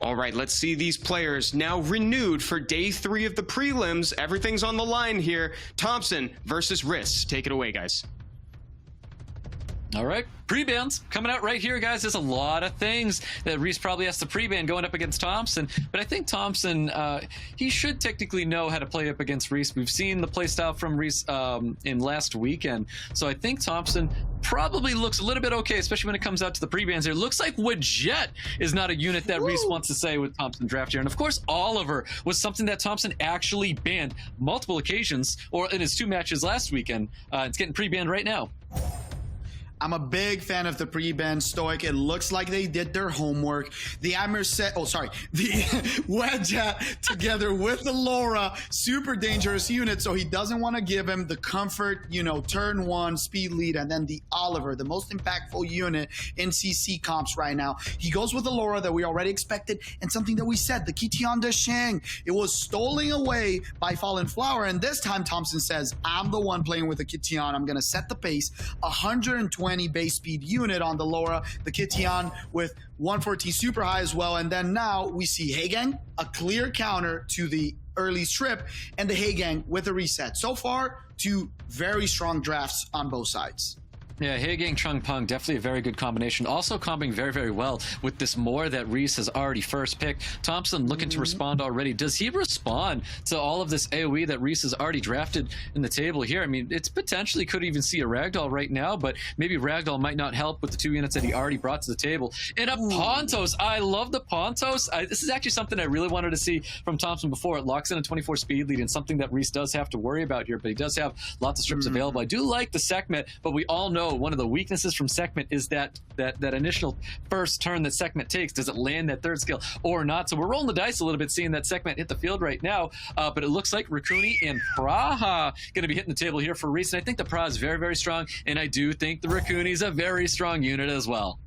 All right, let's see these players now renewed for day 3 of the prelims. Everything's on the line here. Thompsin versus Rhys. Take it away, guys. All right, pre-bans coming out right here, guys. There's a lot of things that Rhys probably has to pre-ban going up against Thompsin, but I think Thompsin, he should technically know how to play up against Rhys. We've seen the playstyle from Rhys in last weekend, so I think Thompsin probably looks a little bit okay, especially when it comes out to the pre-bans here. It looks like Widget is not a unit that Rhys wants to say with Thompson draft here, and of course Oliver was something that Thompson actually banned multiple occasions, or in his 2 matches last weekend. It's getting pre-banned right now. I'm a big fan of the pre-ban Stoic. It looks like they did their homework. The Wedge together with the Laura, super dangerous unit, so he doesn't want to give him the comfort, you know, turn 1 speed lead, and then the Oliver, the most impactful unit in CC comps right now. He goes with the Laura that we already expected, and something that we said, the Kition de Shang. It was stolen away by Fallen Flower, and this time Thompson says, I'm the one playing with the Kition. I'm going to set the pace. 120 base speed unit on the Laura, the Kition with 114 super high as well, and then now we see Hagang, a clear counter to the early strip, and the Hagang with a reset. So far, 2 very strong drafts on both sides. Yeah, Hagang, Chung Pung, definitely a very good combination. Also combining very, very well with this Moore that Rhys has already first picked. Thompson looking to respond already. Does he respond to all of this AoE that Rhys has already drafted in the table here? I mean, it's potentially could even see a Ragdoll right now, but maybe Ragdoll might not help with the 2 units that he already brought to the table. And a Pontos. I love the Pontos. This is actually something I really wanted to see from Thompson before. It locks in a 24 speed lead and something that Rhys does have to worry about here, but he does have lots of strips available. I do like the Sekhmet, but we all know one of the weaknesses from Sekhmet is that initial first turn that Sekhmet takes. Does it land that 3rd skill or not? So we're rolling the dice a little bit, seeing that Sekhmet hit the field right now, but it looks like Rakuni and Praha going to be hitting the table here for Rhys, and I think the Praha is very, very strong, and I do think the Rakuni is a very strong unit as well.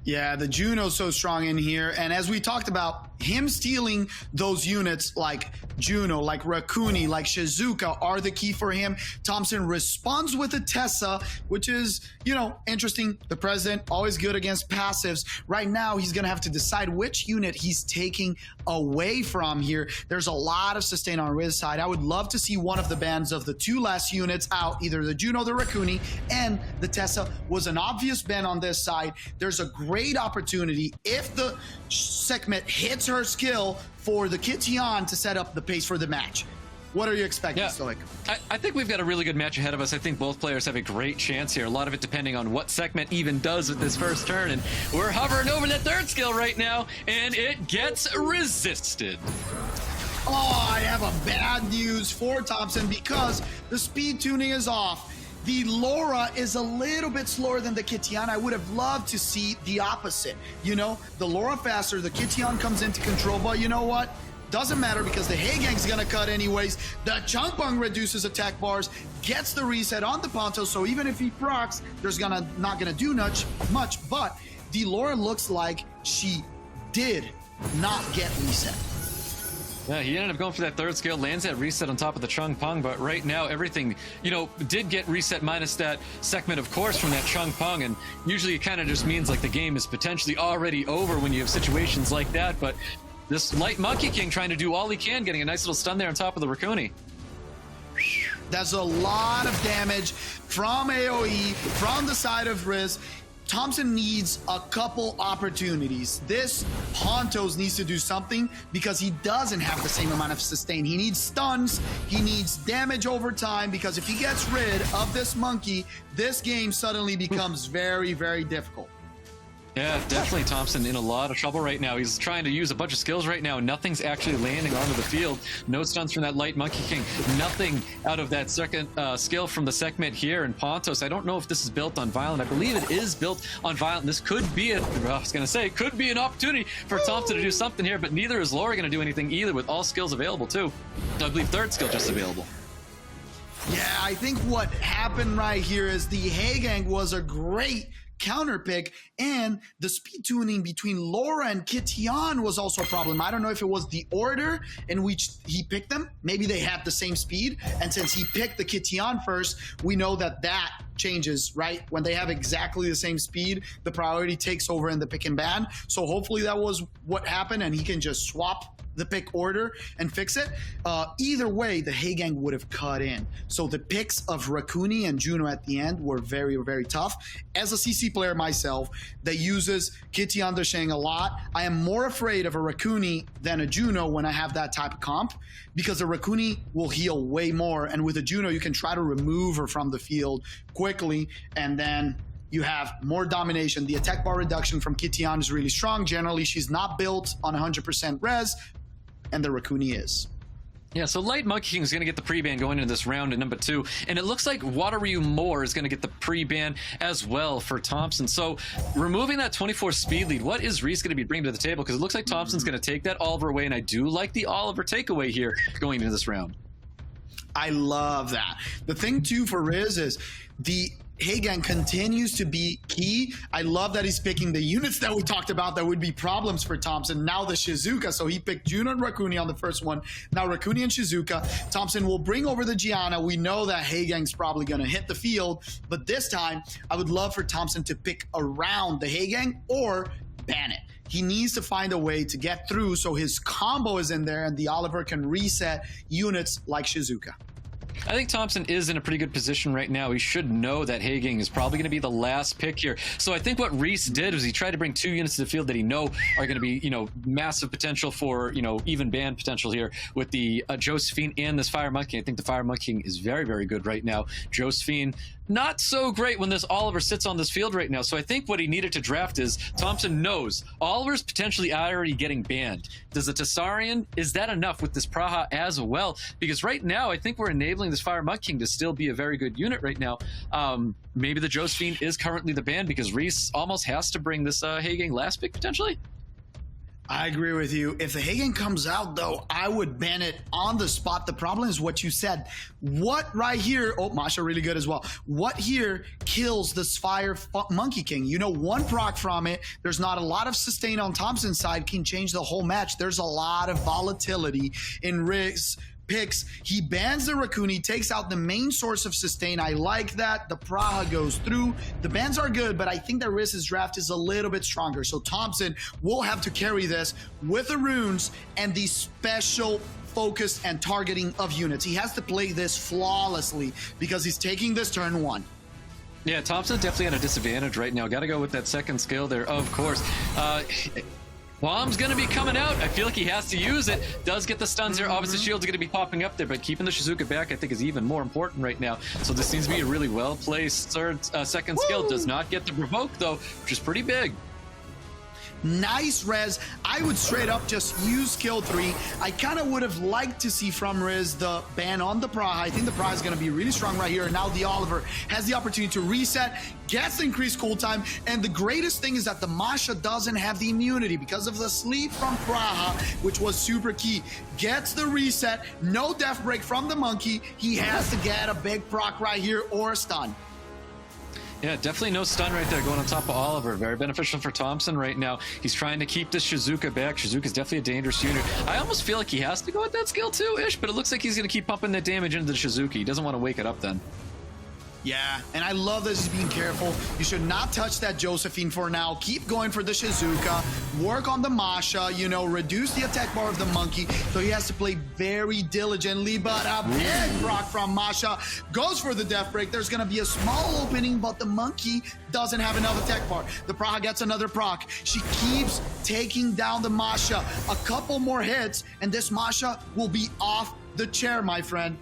Yeah, the Juno's so strong in here, and as we talked about, him stealing those units like Juno, like Rakuni, like Shizuka are the key for him. Thompson responds with a Tessa, which is, you know, interesting. The President, always good against passives. Right now, he's going to have to decide which unit he's taking away from here. There's a lot of sustain on Rhys' side. I would love to see one of the bans of the 2 last units out, either the Juno, the Rakuni, and the Tessa was an obvious ban on this side. There's a great opportunity if the Sekhmet hits her skill for the Kition to set up the pace for the match. What are you expecting, Stoic? I think we've got a really good match ahead of us. I think both players have a great chance here. A lot of it depending on what Sekhmet even does with this first turn. And we're hovering over that 3rd skill right now, and it gets resisted. Oh, I have a bad news for Thompson because the speed tuning is off. The Laura is a little bit slower than the Kition. I would have loved to see the opposite. You know, the Laura faster, the Kition comes into control, but you know what? Doesn't matter because the Hagang's gonna cut anyways. The Chung Pung reduces attack bars, gets the reset on the Ponto, so even if he procs, there's not gonna do much, but the Laura looks like she did not get reset. Yeah, he ended up going for that 3rd skill, lands that reset on top of the Chung Pung, but right now everything, you know, did get reset minus that Sekhmet, of course, from that Chung Pung, and usually it kind of just means like the game is potentially already over when you have situations like that, but this Light Monkey King trying to do all he can, getting a nice little stun there on top of the Rakuni. That's a lot of damage from AoE, from the side of Rhys. Thompson needs a couple opportunities. This Pontos needs to do something because he doesn't have the same amount of sustain. He needs stuns, he needs damage over time, because if he gets rid of this monkey, this game suddenly becomes very, very difficult. Yeah, definitely Thompson in a lot of trouble right now. He's trying to use a bunch of skills right now. Nothing's actually landing onto the field. No stuns from that Light Monkey King. Nothing out of that second skill from the Sekhmet here. And Pontos, I don't know if this is built on Violent. I believe it is built on Violent. This could be I was going to say, could be an opportunity for Thompson to do something here, but neither is Laura going to do anything either with all skills available too. I believe 3rd skill just available. Yeah, I think what happened right here is the Hagang was a great counter pick, and the speed tuning between Laura and Kitian was also a problem. I don't know if it was the order in which he picked them. Maybe they had the same speed, and since he picked the Kitian first, we know that that changes, right? When they have exactly the same speed, the priority takes over in the pick and ban. So hopefully that was what happened, and he can just swap the pick order and fix it. Either way, the Hey Gang would have cut in. So the picks of Rakuni and Juno at the end were very, very tough. As a CC player myself that uses Kitty Undershang a lot, I am more afraid of a Rakuni than a Juno when I have that type of comp, because a Rakuni will heal way more, and with a Juno you can try to remove her from the field quickly, and then you have more domination. The attack bar reduction from Kitian is really strong. Generally, she's not built on 100% res, and the Rakuni is. Yeah, so Light Monkey King is going to get the pre-ban going into this round at number 2, and it looks like Wateryu Moore is going to get the pre-ban as well for Thompsin. So removing that 24 speed lead, what is Rhys going to be bringing to the table? Because it looks like Thompson's going to take that Oliver away, and I do like the Oliver takeaway here going into this round. I love that. The thing too for Rhys is the Hey Gang continues to be key. I love that he's picking the units that we talked about that would be problems for Thompsin. Now the Shizuka, so he picked Juno and Rakuni on the first one. Now Rakuni and Shizuka. Thompsin will bring over the Gianna. We know that Hey Gang's probably going to hit the field, but this time I would love for Thompsin to pick around the Hey Gang or ban it. He needs to find a way to get through so his combo is in there and the Oliver can reset units like Shizuka. I think Thompsin is in a pretty good position right now. He should know that Hey Gang is probably going to be the last pick here. So I think what Rhys did was he tried to bring 2 units to the field that he know are going to be, massive potential for, even ban potential here with the Josephine and this Fire Monkey. I think the Fire Monkey is very, very good right now. Josephine, not so great when this Oliver sits on this field right now. So I think what he needed to draft is Thompsin knows Oliver's potentially already getting banned. Does the Tessarian, is that enough with this Praha as well? Because right now, I think we're enabling this Fire Monk King to still be a very good unit right now. Maybe the Josephine is currently the ban because Rhys almost has to bring this Hey Gang last pick potentially. I agree with you. If the Hey Gang comes out, though, I would ban it on the spot. The problem is what you said. What right here, oh, Masha really good as well. What here kills this Fire Monkey King? One proc from it. There's not a lot of sustain on Thompson's side, can change the whole match. There's a lot of volatility in Rhys picks. He bans the Rakuni, takes out the main source of sustain. I like that. The Praha goes through. The bans are good, but I think that Rhys' draft is a little bit stronger. So Thompsin will have to carry this with the runes and the special focus and targeting of units. He has to play this flawlessly because he's taking this turn 1. Yeah, Thompson's definitely at a disadvantage right now. Got to go with that second skill there, of course. Bomb's going to be coming out. I feel like he has to use it. Does get the stuns there. Obviously, shields are going to be popping up there, but keeping the Shizuka back, I think, is even more important right now. So this seems to be a really well-placed second skill. Does not get the provoke, though, which is pretty big. Nice res. I would straight up just use skill 3. I kind of would have liked to see from Rhys the ban on the Praha. I think the Praha is going to be really strong right here. And now the Oliver has the opportunity to reset, gets the increased cooltime. And the greatest thing is that the Masha doesn't have the immunity because of the sleep from Praha, which was super key. Gets the reset, no death break from the monkey. He has to get a big proc right here or a stun. Yeah, definitely no stun right there going on top of Oliver. Very beneficial for Thompsin right now. He's trying to keep this Shizuka back. Shizuka's definitely a dangerous unit. I almost feel like he has to go with that skill too-ish, but it looks like he's going to keep pumping that damage into the Shizuka. He doesn't want to wake it up then. Yeah, and I love that he's being careful. You should not touch that Josephine for now. Keep going for the Shizuka. Work on the Masha, reduce the attack bar of the monkey. So he has to play very diligently, but a big proc from Masha. Goes for the death break. There's going to be a small opening, but the monkey doesn't have enough attack bar. The Praha gets another proc. She keeps taking down the Masha. A couple more hits, and this Masha will be off the chair, my friend.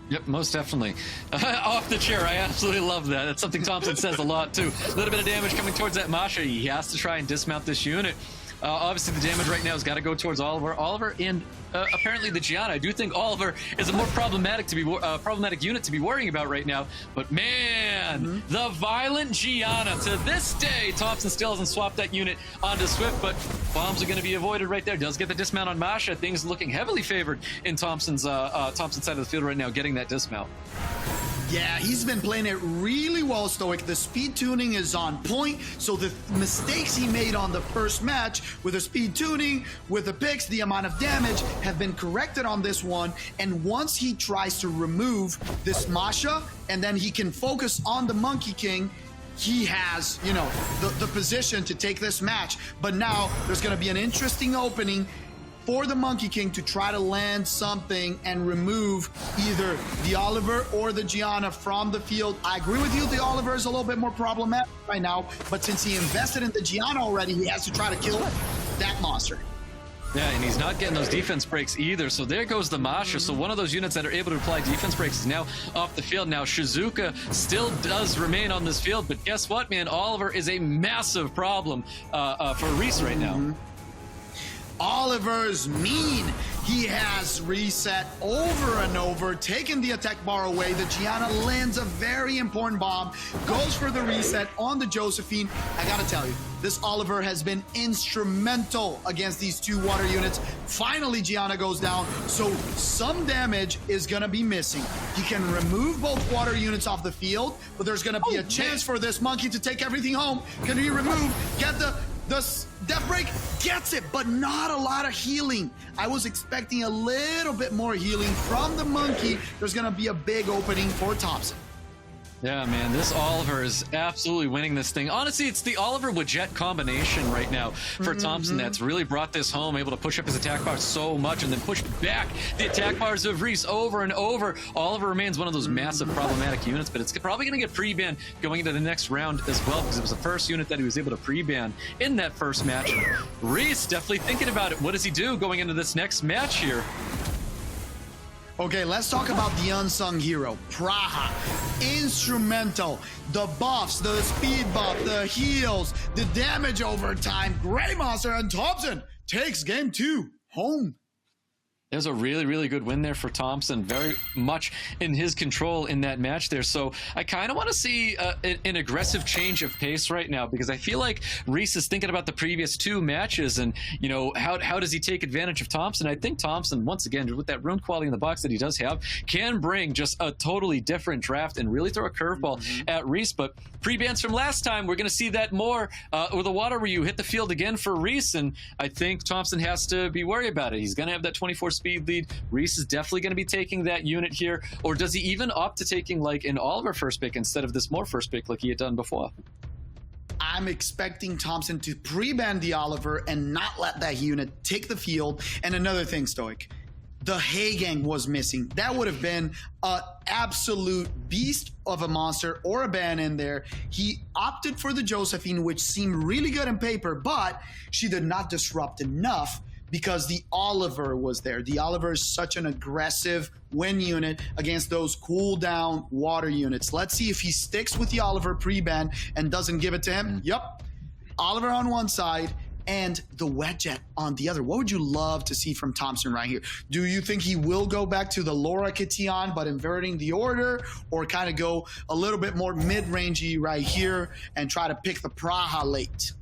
Yep, most definitely. Off the chair, I absolutely love that. That's something Thompsin says a lot, too. A little bit of damage coming towards that Masha. He has to try and dismount this unit. Obviously, the damage right now has got to go towards Oliver. Oliver and apparently the Gianna. I do think Oliver is a more problematic unit to be worrying about right now. But man, the violent Gianna. To this day, Thompsin still hasn't swapped that unit onto Swift, but bombs are going to be avoided right there. Does get the dismount on Masha. Things looking heavily favored in Thompson's side of the field right now, getting that dismount. Yeah, he's been playing it really well, Stoic. The speed tuning is on point. So the mistakes he made on the first match with the speed tuning, with the picks, the amount of damage have been corrected on this one. And once he tries to remove this Masha, and then he can focus on the Monkey King, he has, you know, the position to take this match. But now there's going to be an interesting opening for the Monkey King to try to land something and remove either the Oliver or the Gianna from the field. I agree with you, the Oliver is a little bit more problematic right now, but since he invested in the Gianna already, he has to try to kill that monster. Yeah, and he's not getting those defense breaks either. So there goes the Masha. So one of those units that are able to apply defense breaks is now off the field. Now Shizuka still does remain on this field, but guess what, man? Oliver is a massive problem for Rhys right now. Oliver's mean. He has reset over and over, taken the attack bar away. The Gianna lands a very important bomb, goes for the reset on the Josephine. I gotta tell you, this Oliver has been instrumental against these two water units. Finally, Gianna goes down, so some damage is gonna be missing. He can remove both water units off the field, but there's gonna be a chance for this monkey to take everything home. Can he remove, get the death break? Gets it, but not a lot of healing. I was expecting a little bit more healing from the monkey. There's gonna be a big opening for Thompsin. Yeah, man, this Oliver is absolutely winning this thing. Honestly, it's the Oliver with Jet combination right now for Thompson that's really brought this home, able to push up his attack bar so much and then push back the attack bars of Rhys over and over. Oliver remains one of those massive problematic units, but it's probably going to get pre-banned going into the next round as well, because it was the first unit that he was able to pre-ban in that first match. Rhys definitely thinking about it. What does he do going into this next match here? Okay, let's talk about the unsung hero, Praha. Instrumental. The buffs, the speed buff, the heals, the damage over time. Great monster, and Thompsin takes game 2 home. There's a really, really good win there for Thompson. Very much in his control in that match there. So I kind of want to see an aggressive change of pace right now, because I feel like Rhys is thinking about the previous 2 matches and, you know, how does he take advantage of Thompson? I think Thompson, once again, with that rune quality in the box that he does have, can bring just a totally different draft and really throw a curveball at Rhys. But pre-bans from last time, we're going to see that more with the water where you hit the field again for Rhys. And I think Thompson has to be worried about it. He's going to have that 24 speed lead. Rhys is definitely going to be taking that unit here. Or does he even opt to taking like an Oliver first pick instead of this more first pick like he had done before? I'm expecting Thompson to pre-ban the Oliver and not let that unit take the field. And another thing, Stoic, the Hay Gang was missing. That would have been an absolute beast of a monster or a ban in there. He opted for the Josephine, which seemed really good on paper, but she did not disrupt enough because the Oliver was there. The Oliver is such an aggressive win unit against those cooldown water units. Let's see if he sticks with the Oliver pre-ban and doesn't give it to him. Yep. Oliver on one side and the Wet Jet on the other. What would you love to see from Thompson right here? Do you think he will go back to the Laura Kition but inverting the order, or kind of go a little bit more mid-rangey right here and try to pick the Praha late?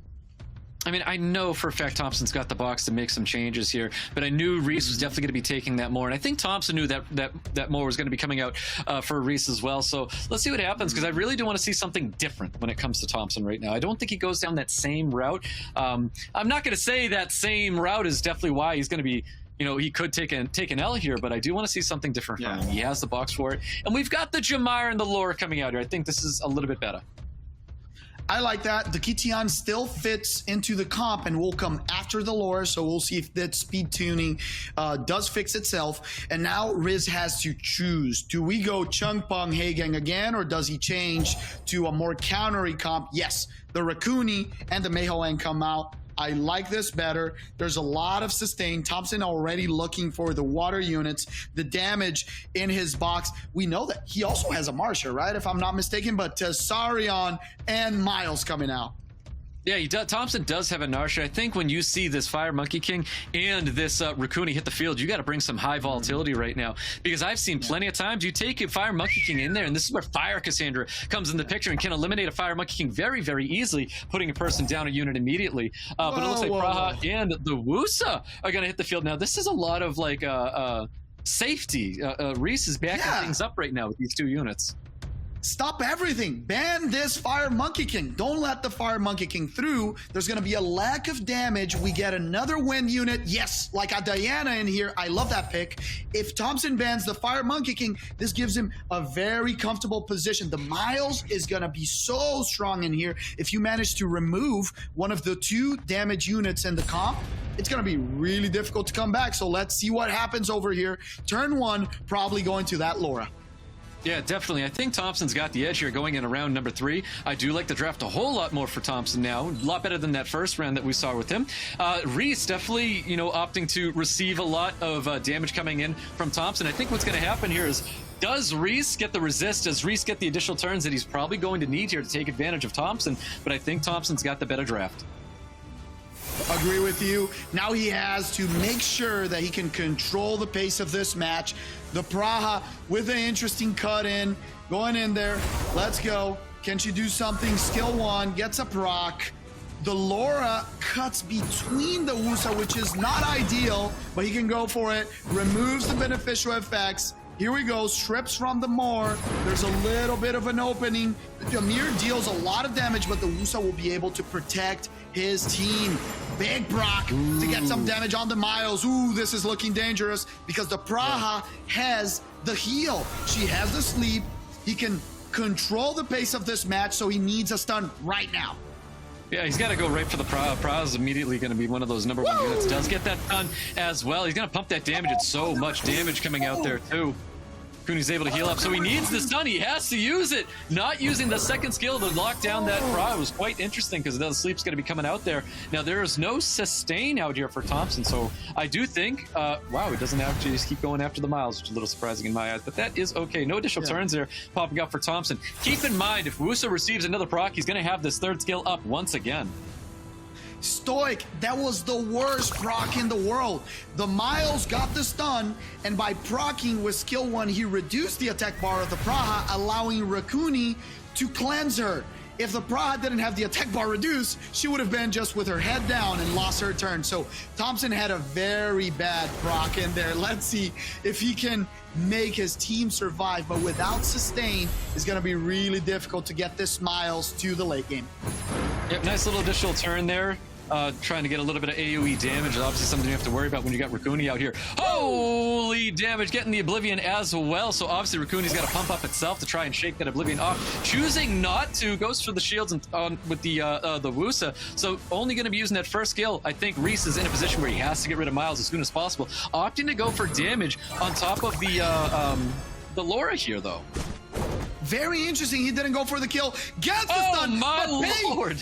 I mean, I know for a fact Thompson's got the box to make some changes here, but I knew Rhys was definitely going to be taking that more, and I think Thompson knew that more was going to be coming out for Rhys as well. So let's see what happens, because I really do want to see something different when it comes to Thompson right now. I don't think he goes down that same route. I'm not going to say that same route is definitely why he's going to be, you know, he could take an L here, but I do want to see something different from him. He has the box for it, and we've got the Jamire and the Laura coming out here. I think this is a little bit better. I like that. The Kition still fits into the comp and will come after the Laura, so we'll see if that speed tuning does fix itself. And now Rhys has to choose. Do we go Chung Pong Hay Gang again, or does he change to a more countery comp? Yes, the Rakuni and the Mehoang come out. I like this better. There's a lot of sustain. Thompson already looking for the water units, the damage in his box. We know that he also has a Marsha, right? If I'm not mistaken, but Tessarion and Miles coming out. Yeah, he does. Thompson does have a Narsha. I think when you see this Fire Monkey King and this Rakuni hit the field, you got to bring some high volatility right now, because I've seen plenty of times you take a Fire Monkey King in there, and this is where Fire Cassandra comes in the picture and can eliminate a Fire Monkey King very, very easily, putting a person down a unit immediately. But it looks like Praha and the Wusa are going to hit the field. Now, this is a lot of like safety. Rhys is backing things up right now with these 2 units. stop everything. Ban this Fire Monkey King. Don't let the Fire Monkey King through. There's going to be a lack of damage. We get another wind unit. Yes, like a Diana in here. I love that pick. If Thompsin bans the Fire Monkey King, this gives him a very comfortable position. The Miles is going to be so strong in here. If you manage to remove one of the 2 damage units in the comp, it's going to be really difficult to come back. So let's see what happens over here. Turn 1, probably going to that Laura. Yeah, definitely. I think Thompson's got the edge here going in around number 3. I do like the draft a whole lot more for Thompsin now. A lot better than that first round that we saw with him. Rhys definitely, opting to receive a lot of damage coming in from Thompsin. I think what's going to happen here is, does Rhys get the resist? Does Rhys get the additional turns that he's probably going to need here to take advantage of Thompsin? But I think Thompson's got the better draft. Agree with you. Now he has to make sure that he can control the pace of this match. The Praha with an interesting cut in, going in there. Let's go. Can she do something? Skill 1, gets a proc. The Laura cuts between the Wusa, which is not ideal, but he can go for it. Removes the beneficial effects. Here we go, strips from the Moor. There's a little bit of an opening. The Amir deals a lot of damage, but the Wusa will be able to protect his team. Big proc to get some damage on the Miles. Ooh, this is looking dangerous because the Praha has the heal. She has the sleep. He can control the pace of this match, so he needs a stun right now. Yeah, he's got to go right for the Praha. Praha's immediately going to be one of those number 1 units. Does get that done as well. He's going to pump that damage. It's so much damage coming out there, too. Cooney's able to heal up, so he needs the stun. He has to use it. Not using the second skill to lock down that Praha was quite interesting because the sleep's going to be coming out there. Now, there is no sustain out here for Thompsin, so I do think, wow, he doesn't have to just keep going after the Miles, which is a little surprising in my eyes, but that is okay. No additional turns there popping up for Thompsin. Keep in mind, if Wusa receives another proc, he's going to have this 3rd skill up once again. Stoic, that was the worst proc in the world. The Miles got the stun, and by procking with skill 1, he reduced the attack bar of the Praha, allowing Rakuni to cleanse her. If the Praha didn't have the attack bar reduced, she would have been just with her head down and lost her turn. So Thompsin had a very bad proc in there. Let's see if he can make his team survive, but without sustain, it's going to be really difficult to get this Miles to the late game. Yep, nice little additional turn there. Trying to get a little bit of AoE damage. Obviously something you have to worry about when you got Rakuni out here. Holy damage, getting the Oblivion as well. So obviously Rakuni's got to pump up itself to try and shake that Oblivion off. Choosing not to, goes for the shields and with the Wusa. So only going to be using that first skill. I think Rhys is in a position where he has to get rid of Miles as soon as possible. Opting to go for damage on top of the Laura here, though. Very interesting. He didn't go for the kill. Gets the stun. Oh my lord.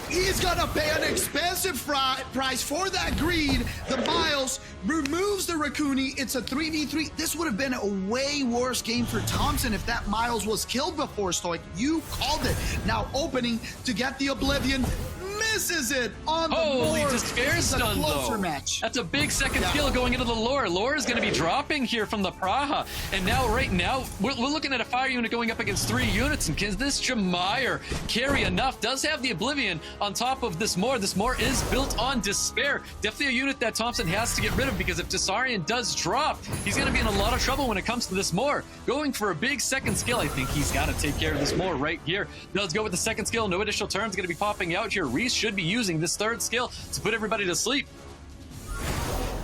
He's gonna pay an expensive price for that greed. The Miles removes the Rakuni. It's a 3v3. This would have been a way worse game for Thompsin if that Miles was killed before Stoic. You called it. Now opening to get the Oblivion. Misses it on the Holy board. despair stun, though. Match. That's a big second skill going into the Laura. Laura's going to be dropping here from the Praha. And now, right now, we're looking at a fire unit going up against 3 units. And can this Jamire carry enough? Does have the Oblivion on top of this Moor. This Moor is built on despair. Definitely a unit that Thompsin has to get rid of because if Tessarian does drop, he's going to be in a lot of trouble when it comes to this Moor. Going for a big second skill, I think he's got to take care of this Moor right here. Does go with the second skill. No additional turns going to be popping out here. Rhys should be using this 3rd skill to put everybody to sleep.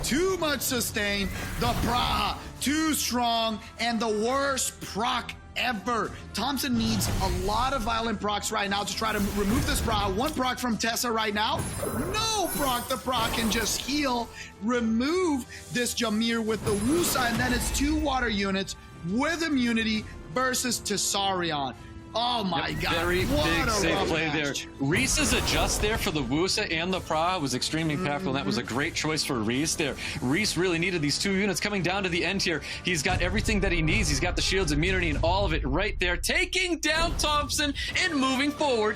Too much sustain. The Praha, too strong, and the worst proc ever. Thompsin needs a lot of violent procs right now to try to remove this Praha. 1 proc from Tessa right now. No proc. The proc can just heal. Remove this Jamir with the Wusa, and then it's 2 water units with immunity versus Tessarion. Oh my God. Very big safe play there. match. Rhys's adjust there for the Wusa and the Praha was extremely impactful, and that was a great choice for Rhys there. Rhys really needed these 2 units coming down to the end here. He's got everything that he needs. He's got the shields, immunity, and all of it right there, taking down Thompsin and moving forward.